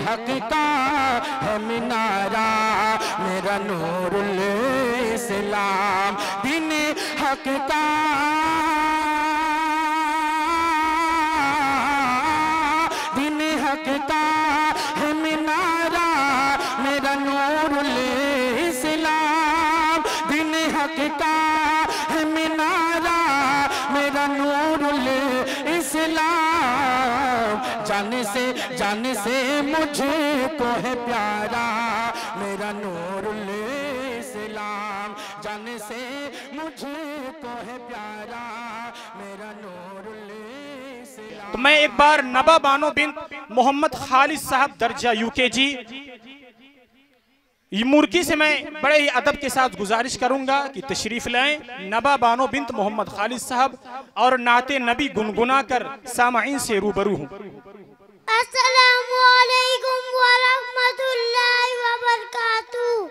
हक का है मीनारा, मेरा नूरुल इस्लाम। दीन हक का दीन हक का है मीनारा, मेरा नूरुल इस्लाम। दीन हक का है मीनारा, मेरा नूरुल इस्लाम। जाने से मुझको है प्यारा, मेरा नूरुल इस्लाम। जाने से मुझको है प्यारा, मेरा नूरुल इस्लाम। तो मैं एक बार नबा बानो बिन मोहम्मद खालिद साहब दर्जा यूकेजी मुर्गी से मैं बड़े ही अदब के साथ गुजारिश करूंगा कि तशरीफ लाएं। नबा बानो बिन्त मोहम्मद खालिद साहब और नाते नबी गुनगुना कर सामाईन से रूबरू हूं। अस्सलामु अलैकुम व रहमतुल्लाहि व बरकातुहू।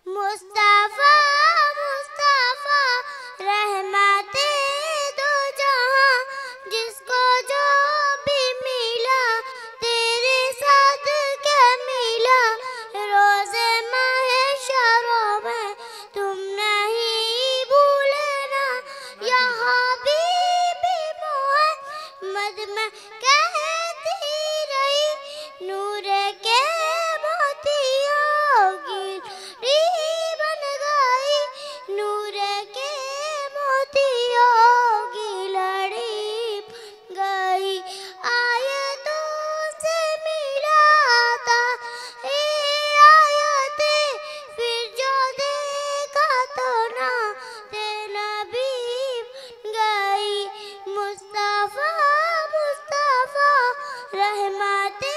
मुस्तफा मुस्तफा रहमते दो जहां, जिसको जो भी मिला तेरे साथ क्या मिला। रोज़े महशरों में तुम नहीं भूलना, या हबीबी मोहम्मद में कहती रही। नूर के मोतियों की बन गई, नूर के मोतियों की लड़ी गई। आयतों से मिलाता ये आयतें, फिर जो देखा तो ना ते नबी गई। मुस्तफा मुस्तफा रहमते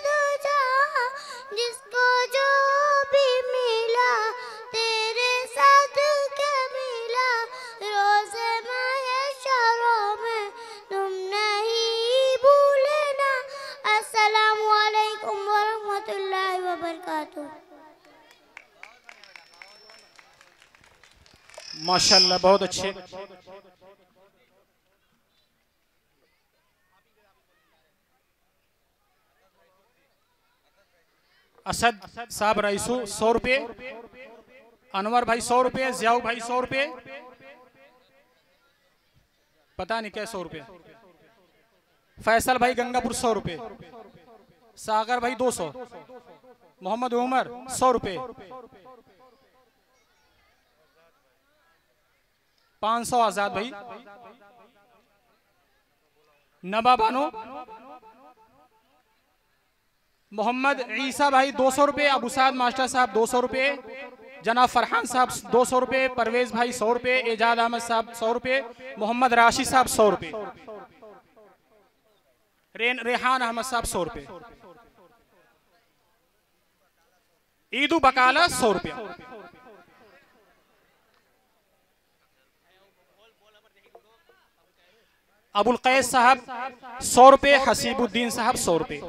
दो जहां, जिसको जो भी मिला तेरे साथ क्या मिला। रोज़े महशरों में तुम नहीं भूलना। अस्सलामु अलैकुम व रहमतुल्लाहि व बरकातुहू। माशाल्लाह, बहुत अच्छे। असद साहब राइसू 100 रुपये, अनवर भाई 100 रुपये, जियाऊ भाई 100 रुपये, पता नहीं क्या 100 रुपये, फैसल भाई गंगापुर 100 रुपये, सागर भाई 200, मोहम्मद उमर 100 रुपये, 500 आजाद भाई, नबा बानो, मोहम्मद ईसा भाई 200 रुपये, अबू साद मास्टर साहब 200 रुपये, जनाब फरहान साहब 200 रुपये, परवेज भाई 100 रुपये, एजाज अहमद साहब 100 रुपये, मोहम्मद राशिद साहब 100 रुपये, रेहान अहमद साहब 100 रुपये, ईदू बकाला 100 रुपये, अबुल कैस साहब 100 रुपये, हसीबुद्दीन साहब 100 रुपये।